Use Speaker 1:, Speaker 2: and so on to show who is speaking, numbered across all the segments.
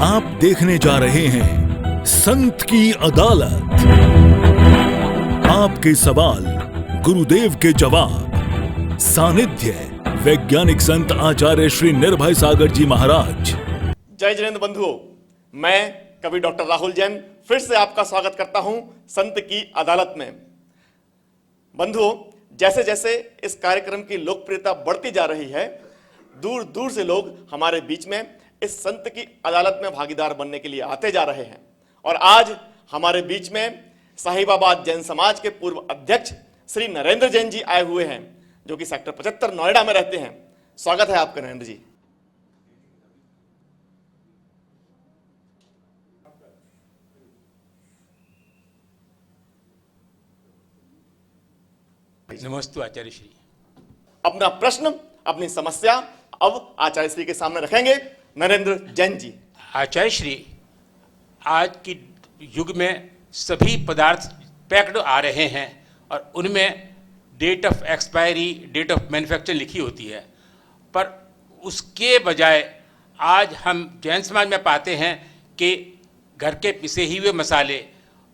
Speaker 1: आप देखने जा रहे हैं संत की अदालत। आपके सवाल, गुरुदेव के जवाब। सानिध्य वैज्ञानिक संत आचार्य श्री निर्भय सागर जी महाराज।
Speaker 2: जय जिनेंद्र बंधुओं, मैं कवि डॉक्टर राहुल जैन फिर से आपका स्वागत करता हूं संत की अदालत में। बंधुओं, जैसे जैसे इस कार्यक्रम की लोकप्रियता बढ़ती जा रही है, दूर दूर से लोग हमारे बीच में इस संत की अदालत में भागीदार बनने के लिए आते जा रहे हैं। और आज हमारे बीच में साहिबाबाद जैन समाज के पूर्व अध्यक्ष श्री नरेंद्र जैन जी आए हुए हैं, जो कि सेक्टर 75 नोएडा में रहते हैं। स्वागत है आपका नरेंद्र जी।
Speaker 3: नमस्ते आचार्य श्री।
Speaker 2: अपना प्रश्न, अपनी समस्या अब आचार्य श्री के सामने रखेंगे नरेंद्र जैन जी।
Speaker 3: आचार्य श्री, आज की युग में सभी पदार्थ पैक्ड आ रहे हैं और उनमें date of expiry, date of manufacture लिखी होती है, पर उसके बजाय आज हम जैन समाज में पाते हैं कि घर के पिसे ही हुए मसाले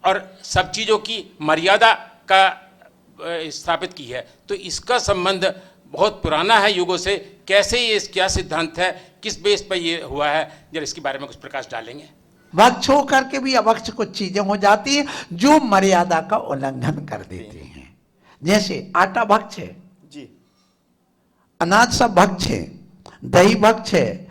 Speaker 3: और सब चीज़ों की मर्यादा का स्थापित की है। तो इसका संबंध बहुत पुराना है युगों से। कैसे ये क्या सिद्धांत है, किस बेस पर ये हुआ है, जरा इसके बारे में कुछ प्रकाश डालेंगे।
Speaker 4: भक्ष हो करके भी अभक्ष कुछ चीजें हो जाती हैं जो मर्यादा का उल्लंघन कर देते हैं। जैसे आटा भक्ष है
Speaker 2: जी,
Speaker 4: अनाज सब भक्ष है, दही भक्ष है,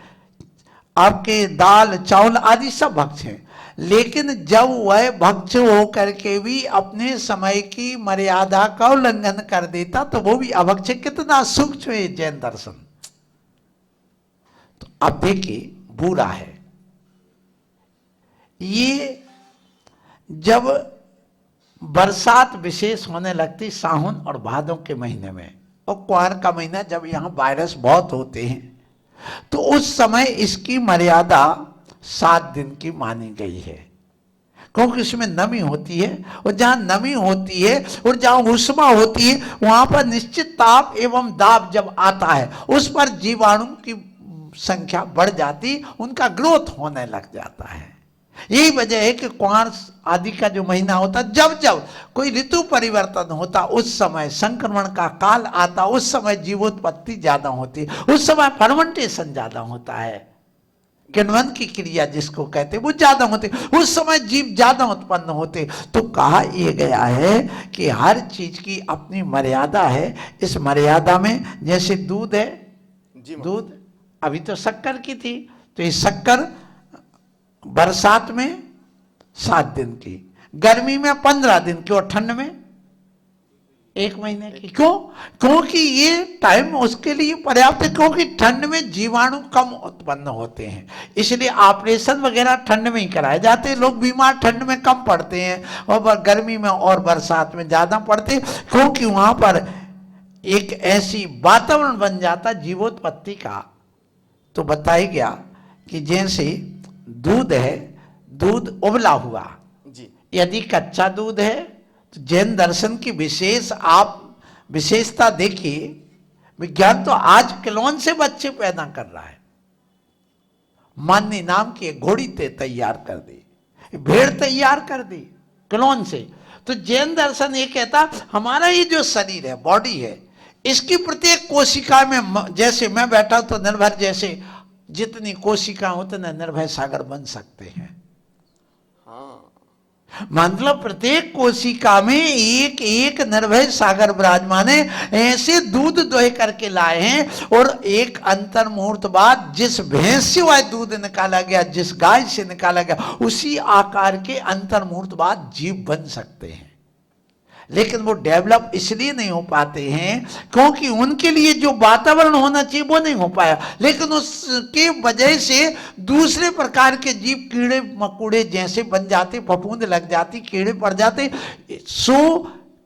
Speaker 4: आपके दाल चावल आदि सब भक्ष है। लेकिन जब वह भक्ष हो करके भी अपने समय की मर्यादा का उल्लंघन कर देता तो वो भी अभक्ष। कितना सूक्ष्म है जैन दर्शन। तो अब देखिए, बुरा है ये जब बरसात विशेष होने लगती सावन और भादों के महीने में, और कुआर का महीना जब यहाँ वायरस बहुत होते हैं, तो उस समय इसकी मर्यादा 7 दिन की मानी गई है। क्योंकि इसमें नमी होती है, और जहां नमी होती है और जहां उष्मा होती है वहां पर निश्चित ताप एवं दाब जब आता है उस पर जीवाणु की संख्या बढ़ जाती, उनका ग्रोथ होने लग जाता है। यही वजह है कि कुआर आदि का जो महीना होता, जब जब कोई ऋतु परिवर्तन होता उस समय संक्रमण का काल आता, उस समय जीवोत्पत्ति ज्यादा होती, उस समय फर्मेंटेशन ज्यादा होता है, किण्वन की क्रिया जिसको कहते हैं वो ज्यादा होते, उस समय जीव ज्यादा उत्पन्न होते। तो कहा यह गया है कि हर चीज की अपनी मर्यादा है। इस मर्यादा में जैसे दूध है, दूध अभी तो शक्कर की थी, तो ये शक्कर बरसात में 7 दिन की, गर्मी में 15 दिन की, और ठंड में 1 महीने की। क्यों? क्योंकि ये टाइम उसके लिए पर्याप्त है, क्योंकि ठंड में जीवाणु कम उत्पन्न होते हैं, इसलिए ऑपरेशन वगैरह ठंड में ही कराए जाते हैं। लोग बीमार ठंड में कम पड़ते हैं और गर्मी में और बरसात में ज्यादा पड़ते हैं, क्योंकि वहां पर एक ऐसी वातावरण बन जाता जीवोत्पत्ति का। तो बताया गया कि जैसे दूध है, दूध उबला हुआ
Speaker 2: जी,
Speaker 4: यदि कच्चा दूध है तो जैन दर्शन की विशेष आप विशेषता देखिए, विज्ञान तो आज क्लोन से बच्चे पैदा कर रहा है। मान्य नाम की एक घोड़ी तैयार कर दी, भेड़ तैयार कर दी क्लोन से। तो जैन दर्शन ये कहता हमारा ये जो शरीर है, बॉडी है, इसकी प्रत्येक कोशिका में, जैसे मैं बैठा हूं तो निर्भय जैसे जितनी कोशिका उतने निर्भय सागर बन सकते हैं। मतलब प्रत्येक कोशिका में एक एक निर्भय सागर विराजमान है। ऐसे दूध दोहे करके लाए हैं, और एक अंतर मुहूर्त बाद जिस भैंस से वह दूध निकाला गया, जिस गाय से निकाला गया, उसी आकार के अंतर मुहूर्त बाद जीव बन सकते हैं। लेकिन वो डेवलप इसलिए नहीं हो पाते हैं क्योंकि उनके लिए जो वातावरण होना चाहिए वो नहीं हो पाया। लेकिन उसके वजह से दूसरे प्रकार के जीव कीड़े मकोड़े जैसे बन जाते, फफूंद लग जाती, कीड़े पड़ जाते। सो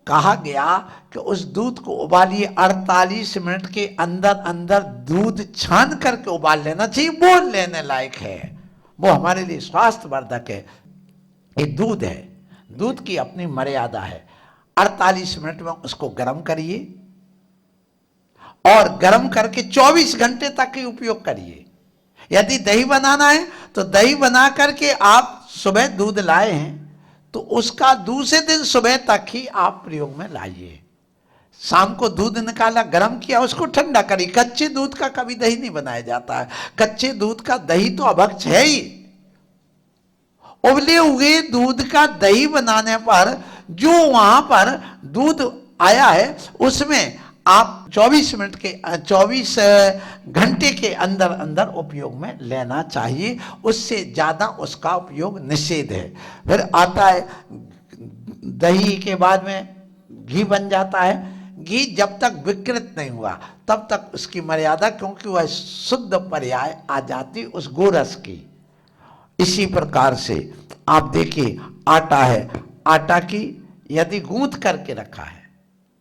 Speaker 4: कहा गया कि उस दूध को उबालिए, 48 मिनट के अंदर अंदर दूध छान करके उबाल लेना चाहिए, वो लेने लायक है, वो हमारे लिए स्वास्थ्यवर्धक है। ये दूध है, दूध की अपनी मर्यादा है। 48 मिनट में उसको गर्म करिए और गर्म करके 24 घंटे तक ही उपयोग करिए। यदि दही बनाना है तो दही बना करके आप सुबह दूध लाए हैं तो उसका दूसरे दिन सुबह तक ही आप प्रयोग में लाइए। शाम को दूध निकाला, गर्म किया, उसको ठंडा करिए। कच्चे दूध का कभी दही नहीं बनाया जाता है। कच्चे दूध का दही तो अभक्ष है ही। उबले हुए दूध का दही बनाने पर जो वहां पर दूध आया है उसमें आप 24 घंटे के अंदर अंदर उपयोग में लेना चाहिए। उससे ज्यादा उसका उपयोग निषेध है। फिर आता है दही के बाद में घी बन जाता है। घी जब तक विकृत नहीं हुआ तब तक उसकी मर्यादा, क्योंकि वह शुद्ध पर्याय आ जाती उस गोरस की। इसी प्रकार से आप देखिए आटा है, आटा की यदि गूंथ करके रखा है,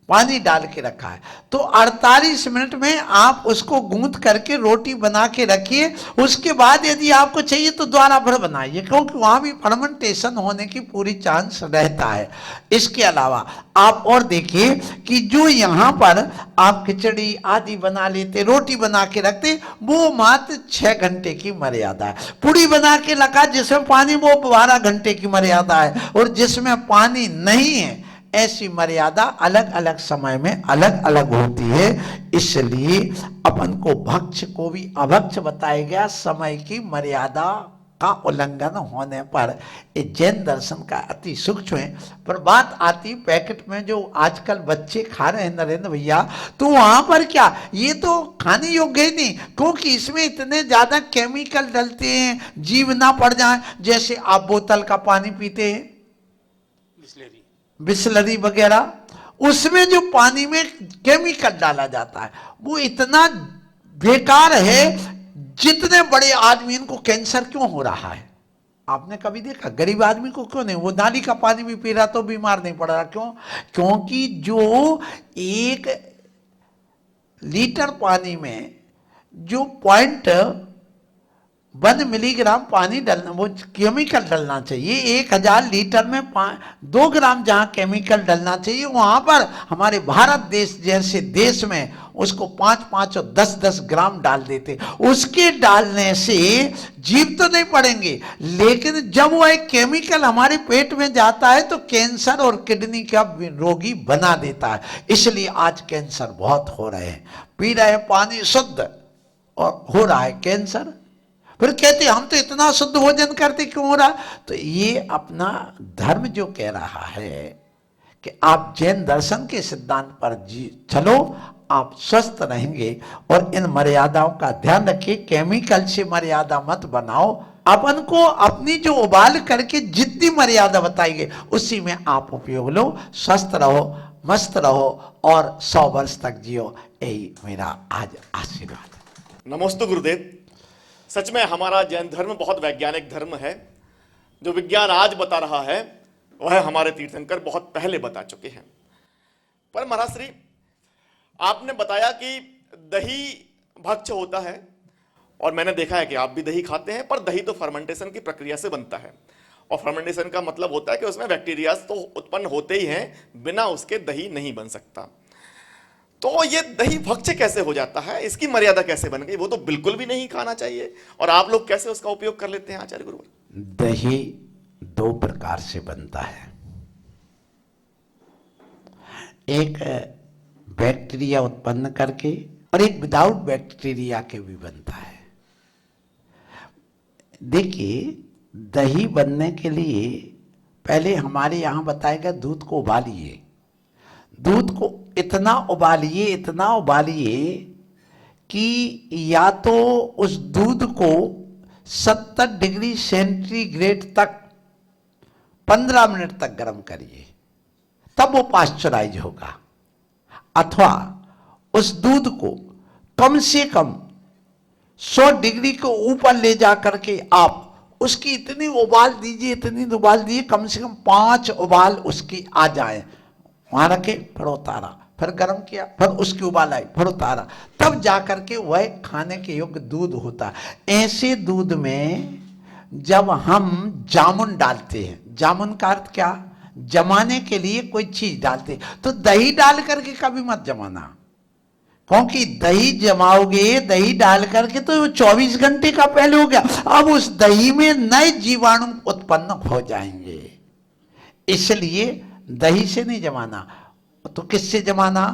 Speaker 4: पानी डाल के रखा है, तो 48 मिनट में आप उसको गूंथ करके रोटी बना के रखिए। उसके बाद यदि आपको चाहिए तो दोबारा फिर बनाइए, क्योंकि वहां भी फर्मेंटेशन होने की पूरी चांस रहता है। इसके अलावा आप और देखिए कि जो यहाँ पर आप खिचड़ी आदि बना लेते, रोटी बना के रखते, वो मात्र 6 घंटे की मर्यादा है। पूड़ी बना के रखा जिसमें पानी, वो 12 घंटे की मर्यादा है। और जिसमें पानी नहीं है, ऐसी मर्यादा अलग अलग समय में अलग अलग होती है। इसलिए अपन को भक्ष को भी अभक्ष बताया गया। समय की मर्यादा का उल्लंघन होने पर ये जैन दर्शन का अति सूक्ष्म है। पर बात आती पैकेट में जो आजकल बच्चे खा रहे हैं नरेंद्र भैया, तो वहां पर क्या, ये तो खाने योग्य ही नहीं, क्योंकि इसमें इतने ज्यादा केमिकल डलते हैं, जीव ना पड़ जाए। जैसे आप बोतल का पानी पीते हैं, बिस्लरी वगैरह, उसमें जो पानी में केमिकल डाला जाता है वो इतना बेकार है। जितने बड़े आदमी इनको कैंसर क्यों हो रहा है, आपने कभी देखा? गरीब आदमी को क्यों नहीं? वो नाली का पानी भी पी रहा तो बीमार नहीं पड़ रहा। क्यों? क्योंकि जो 1 लीटर पानी में जो 0.1 मिलीग्राम पानी डालना, वो केमिकल डालना चाहिए। 1000 लीटर में 2 ग्राम जहां केमिकल डालना चाहिए, वहां पर हमारे भारत देश जैसे देश में उसको 5-5 और 10-10 ग्राम डाल देते। उसके डालने से जीव तो नहीं पड़ेंगे, लेकिन जब वो एक केमिकल हमारे पेट में जाता है तो कैंसर और किडनी का रोगी बना देता है। इसलिए आज कैंसर बहुत हो रहे हैं। पी रहे पानी शुद्ध और हो रहा है कैंसर। फिर कहते हम तो इतना शुद्ध भोजन करते, क्यों हो रहा? तो ये अपना धर्म जो कह रहा है कि आप जैन दर्शन के सिद्धांत पर चलो, आप स्वस्थ रहेंगे। और इन मर्यादाओं का ध्यान रखिए, केमिकल से मर्यादा मत बनाओ। अपन को अपनी जो उबाल करके जितनी मर्यादा बताएंगे उसी में आप उपयोग लो। स्वस्थ रहो, मस्त रहो और 100 वर्ष तक जियो। यही मेरा आज आशीर्वाद।
Speaker 2: नमस्ते गुरुदेव। सच में हमारा जैन धर्म बहुत वैज्ञानिक धर्म है। जो विज्ञान आज बता रहा है वह हमारे तीर्थंकर बहुत पहले बता चुके हैं। पर महाराज श्री, आपने बताया कि दही भक्ष होता है, और मैंने देखा है कि आप भी दही खाते हैं। पर दही तो फर्मेंटेशन की प्रक्रिया से बनता है, और फर्मेंटेशन का मतलब होता है कि उसमें बैक्टीरिया तो उत्पन्न होते ही हैं, बिना उसके दही नहीं बन सकता। तो ये दही भक्ष कैसे हो जाता है? इसकी मर्यादा कैसे बन गई? वो तो बिल्कुल भी नहीं खाना चाहिए, और आप लोग कैसे उसका उपयोग कर लेते हैं आचार्य गुरुवर?
Speaker 4: दही 2 प्रकार से बनता है। एक बैक्टीरिया उत्पन्न करके, और एक विदाउट बैक्टीरिया के भी बनता है। देखिए, दही बनने के लिए पहले हमारे यहां बताएगा दूध को उबालिए। दूध को इतना उबालिए कि या तो उस दूध को 70 डिग्री सेंटीग्रेड तक 15 मिनट तक गर्म करिए, तब वो पाश्चराइज होगा। अथवा उस दूध को कम से कम 100 डिग्री को ऊपर ले जा करके आप उसकी इतनी उबाल दीजिए, कम से कम 5 उबाल उसकी आ जाए। वहां रखे, फिर उतारा, फिर गर्म किया, फिर उसकी उबाल आई, फिर उतारा, तब जाकर के वह खाने के योग्य दूध होता है। ऐसे दूध में जब हम जामुन डालते हैं, जामुन का अर्थ क्या? जमाने के लिए कोई चीज डालते हैं। तो दही डाल करके कभी मत जमाना, क्योंकि दही जमाओगे, दही डाल करके तो 24 घंटे का पहले हो गया, अब उस दही में नए जीवाणु उत्पन्न हो जाएंगे। इसलिए दही से नहीं जमाना, तो किससे जमाना?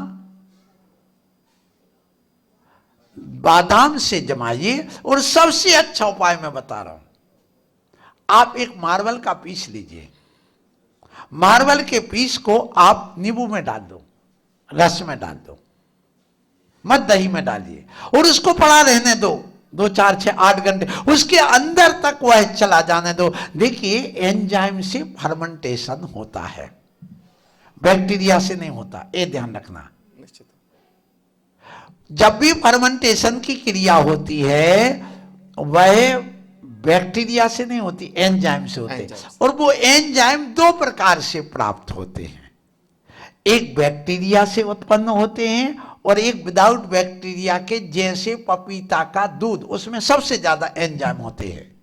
Speaker 4: बादाम से जमाइए। और सबसे अच्छा उपाय मैं बता रहा हूं, आप एक मार्बल का पीस लीजिए, मार्बल के पीस को आप नींबू में डाल दो, रस में डाल दो, मत दही में डालिए, और उसको पड़ा रहने दो 2, 4, 6, 8 घंटे, उसके अंदर तक वह चला जाने दो। देखिए एंजाइम से फर्मेंटेशन होता है, बैक्टीरिया से नहीं होता, ये ध्यान रखना।
Speaker 2: निश्चित।
Speaker 4: जब भी फर्मेंटेशन की क्रिया होती है वह बैक्टीरिया से नहीं होती, एंजाइम से होते हैं। और वो एंजाइम 2 प्रकार से प्राप्त होते हैं, एक बैक्टीरिया से उत्पन्न होते हैं और एक विदाउट बैक्टीरिया के, जैसे पपीता का दूध, उसमें सबसे ज्यादा एंजाइम होते हैं।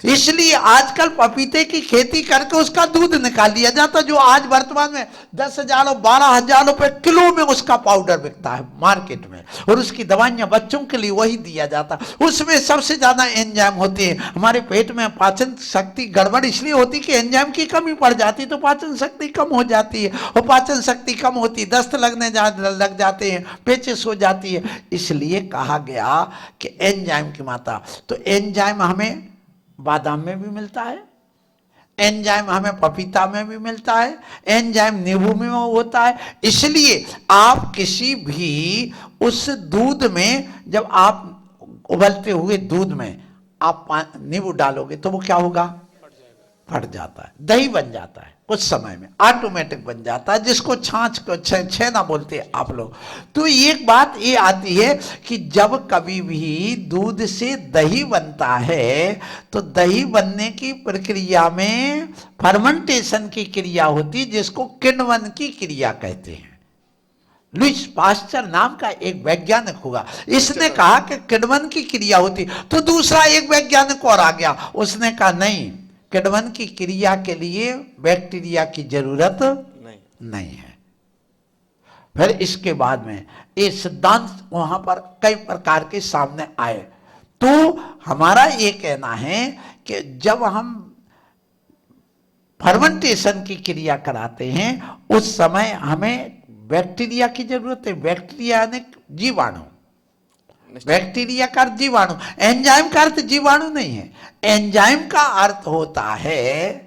Speaker 4: इसलिए आजकल पपीते की खेती करके उसका दूध निकाल लिया जाता, जो आज वर्तमान में 10,000 और 12,000 रुपए किलो में उसका पाउडर बिकता है मार्केट में, और उसकी दवाइयां बच्चों के लिए वही दिया जाता। उसमें सबसे ज्यादा एंजाइम होते हैं। हमारे पेट में पाचन शक्ति गड़बड़ इसलिए होती कि एंजाइम की कमी पड़ जाती, तो पाचन शक्ति कम हो जाती है, और पाचन शक्ति कम होती, दस्त लग जाते हैं, पेचिश हो जाती है। इसलिए कहा गया कि एंजाइम की मात्रा, तो एंजाइम हमें बादाम में भी मिलता है, एंजाइम हमें पपीता में भी मिलता है, एंजाइम नींबू में होता है। इसलिए आप किसी भी उस दूध में, जब आप उबलते हुए दूध में आप नींबू डालोगे तो वो क्या होगा? फट जाता है, दही बन जाता है, कुछ समय में ऑटोमेटिक बन जाता है, जिसको छाछ को छेना बोलते हैं आप लोग। तो एक बात ये आती है कि जब कभी भी दूध से दही बनता है तो दही बनने की प्रक्रिया में फर्मेंटेशन की क्रिया होती है, जिसको किण्वन की क्रिया कहते हैं। लुईस पास्चर नाम का एक वैज्ञानिक होगा, इसने कहा कि किण्वन की क्रिया होती। तो दूसरा एक वैज्ञानिक और आ गया, उसने कहा नहीं, किण्वन की क्रिया के लिए बैक्टीरिया की जरूरत नहीं है। फिर इसके बाद में ये सिद्धांत वहां पर कई प्रकार के सामने आए। तो हमारा ये कहना है कि जब हम फर्मेंटेशन की क्रिया कराते हैं उस समय हमें बैक्टीरिया की जरूरत है। बैक्टीरिया यानी जीवाणु, बैक्टीरिया का अर्थ जीवाणु, एंजाइम का अर्थ जीवाणु नहीं है। एंजाइम का अर्थ होता है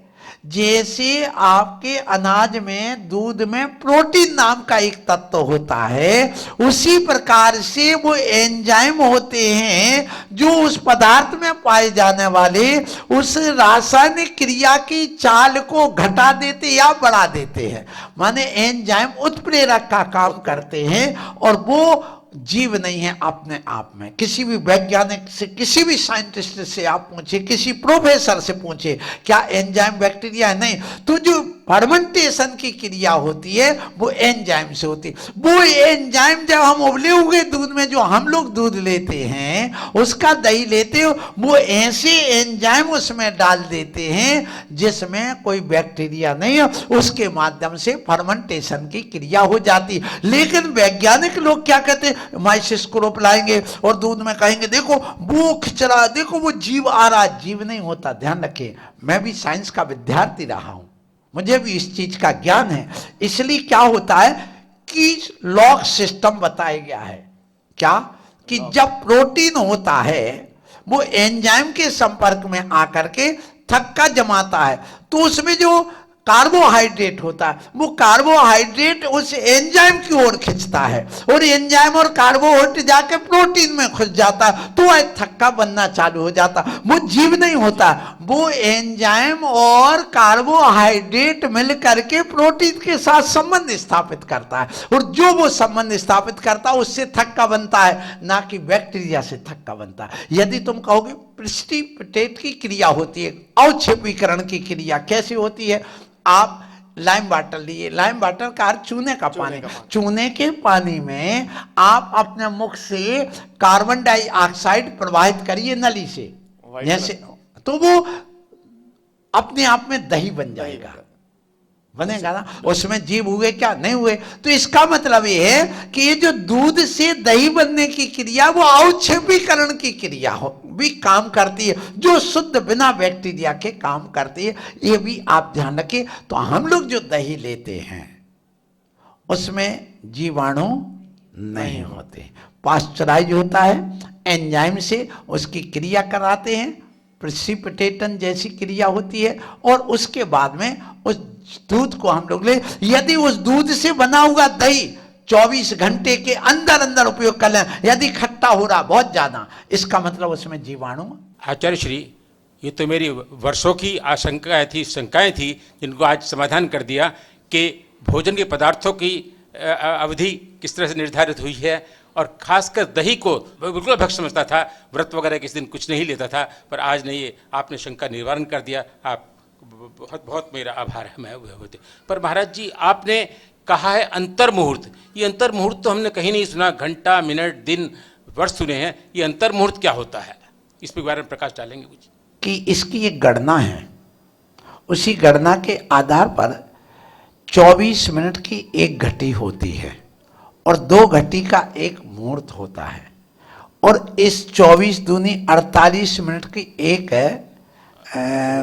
Speaker 4: जैसे आपके अनाज में, दूध में प्रोटीन नाम का एक तत्व होता है, उसी प्रकार से वो एंजाइम होते हैं जो उस पदार्थ में पाए जाने वाले उस रासायनिक क्रिया की चाल को घटा देते या बढ़ा देते हैं। माने एंजाइम उत्प्रेरक का काम करते हैं, और वो जीव नहीं है अपने आप में। किसी भी वैज्ञानिक से, किसी भी साइंटिस्ट से आप पूछे, किसी प्रोफेसर से पूछे क्या एंजाइम बैक्टीरिया है? नहीं। तो जो फर्मेंटेशन की क्रिया होती है वो एंजाइम से होती है। वो एंजाइम जब हम उबले हुए दूध में, जो हम लोग दूध लेते हैं उसका दही लेते हो, वो ऐसे एंजाइम उसमें डाल देते हैं जिसमें कोई बैक्टीरिया नहीं है, उसके माध्यम से फर्मेंटेशन की क्रिया हो जाती। लेकिन वैज्ञानिक लोग क्या कहते हैं, माइक्रोस्कोप लाएंगे और दूध में कहेंगे देखो वो खिचरा, देखो वो जीव आ रहा। जीव नहीं होता, ध्यान रखिए। मैं भी साइंस का विद्यार्थी रहा हूं, मुझे भी इस चीज का ज्ञान है। इसलिए क्या होता है कि लॉक सिस्टम बताया गया है, क्या कि जब प्रोटीन होता है वो एंजाइम के संपर्क में आकर के थक्का जमाता है, तो उसमें जो कार्बोहाइड्रेट होता है वो कार्बोहाइड्रेट उस एंजाइम की ओर खींचता है, और एंजाइम और कार्बोहाइड्रेट जाके प्रोटीन में घुस जाता है, तो वह थक्का बनना चालू हो जाता। वो जीव नहीं होता, वो एंजाइम और कार्बोहाइड्रेट मिल करके प्रोटीन के साथ संबंध स्थापित करता है, और जो वो संबंध स्थापित करता है उससे थक्का बनता है, ना कि बैक्टीरिया से थक्का बनता है। यदि तुम कहोगे प्रेसिपिटेट की क्रिया होती है, अवक्षेपीकरण की क्रिया कैसे होती है? आप लाइम वाटर लिए, लाइम वाटर का अर्थ चूने का पानी, चूने के पानी में आप अपने मुख से कार्बन डाइऑक्साइड प्रवाहित करिए नली से, जैसे, तो वो अपने आप में दही बन जाएगा। बनेगा ना, उसमें जीव हुए क्या नहीं हुए। तो इसका मतलब ये है कि ये जो दूध से दही बनने की क्रिया वो अवक्षेपीकरण की क्रिया हो भी काम करती है, जो शुद्ध बिना बैक्टीरिया के काम करती है, ये भी आप ध्यान रखिए। तो हम लोग जो दही लेते हैं उसमें जीवाणु नहीं होते, पास्चराइज होता है, एंजाइम से उसकी क्रिया कराते हैं, प्रेसिपिटेशन जैसी क्रिया होती है, और उसके बाद में उस दूध को हम लोग ले, यदि उस दूध से बना हुआ दही 24 घंटे के अंदर अंदर उपयोग कर लें, यदि खट्टा हो रहा बहुत ज्यादा, इसका मतलब उसमें जीवाणु।
Speaker 3: आचार्य श्री, ये तो मेरी वर्षों की शंकाएं थी जिनको आज समाधान कर दिया कि भोजन के पदार्थों की अवधि किस तरह से निर्धारित हुई है, और खासकर दही को बिल्कुल भक्ष समझता था, व्रत वगैरह किस दिन कुछ नहीं लेता था, पर आज नहीं, ये आपने शंका निवारण कर दिया। आप बहुत बहुत मेरा आभार है मैं होते। पर महाराज जी, आपने कहा है अंतर मुहूर्त, ये अंतर मुहूर्त तो हमने कहीं नहीं सुना, घंटा मिनट दिन वर्ष सुने हैं, ये अंतर मुहूर्त क्या होता है, इस पर बारे में प्रकाश डालेंगे कुछ?
Speaker 4: कि इसकी एक गणना है, उसी गणना के आधार पर 24 मिनट की एक घटी होती है और 2 घटी का एक मुहूर्त होता है, और इस 24 दूनी 48 मिनट की एक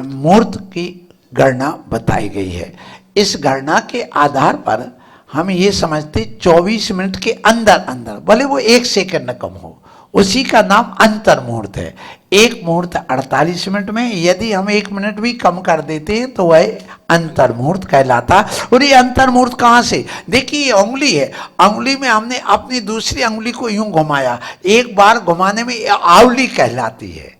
Speaker 4: मुहूर्त की गणना बताई गई है। इस गणना के आधार पर हम ये समझते 24 मिनट के अंदर अंदर, भले वो 1 सेकंड कम हो, उसी का नाम अंतर मुहूर्त है। एक मुहूर्त 48 मिनट में, यदि हम 1 मिनट भी कम कर देते हैं तो वह अंतर मुहूर्त कहलाता। और ये अंतर मुहूर्त कहाँ से, देखिए ये उंगली है, उंगली में हमने अपनी दूसरी उंगली को यूं घुमाया, एक बार घुमाने में आवली कहलाती है,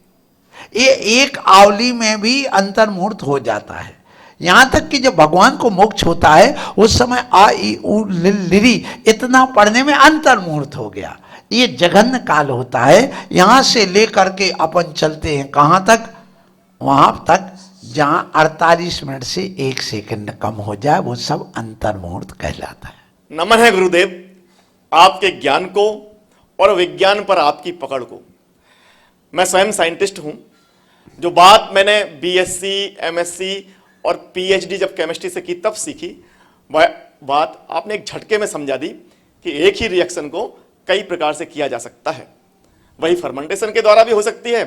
Speaker 4: ये एक आवली में भी अंतर मुहूर्त हो जाता है। यहां तक कि जब भगवान को मोक्ष होता है उस समय आ ई उ लिरी इतना पढ़ने में अंतर मुहूर्त हो गया। ये जघन्य काल होता है, यहां से लेकर के अपन चलते हैं कहां तक, वहां तक जहां 48 मिनट से 1 सेकंड कम हो जाए, वो सब अंतर मुहूर्त कहलाता है।
Speaker 2: नमन है गुरुदेव आपके ज्ञान को और विज्ञान पर आपकी पकड़ को। मैं स्वयं साइंटिस्ट हूं। जो बात मैंने बीएससी, एमएससी और पीएचडी जब केमिस्ट्री से की तब सीखी, वह बात आपने एक झटके में समझा दी कि एक ही रिएक्शन को कई प्रकार से किया जा सकता है। वही फर्मेंटेशन के द्वारा भी हो सकती है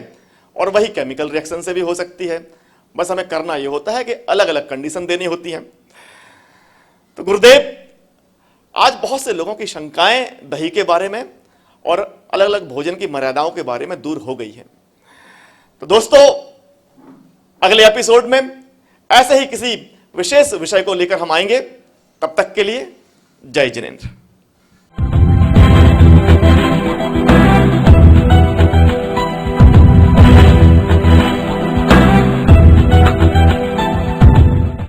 Speaker 2: और वही केमिकल रिएक्शन से भी हो सकती है। बस हमें करना यह होता है कि अलग अलग कंडीशन देनी होती हैं। तो गुरुदेव, आज बहुत से लोगों की शंकाएं दही के बारे में और अलग अलग भोजन की मर्यादाओं के बारे में दूर हो गई है। तो दोस्तों, अगले एपिसोड में ऐसे ही किसी विशेष विषय को लेकर हम आएंगे। तब तक के लिए जय जिनेंद्र।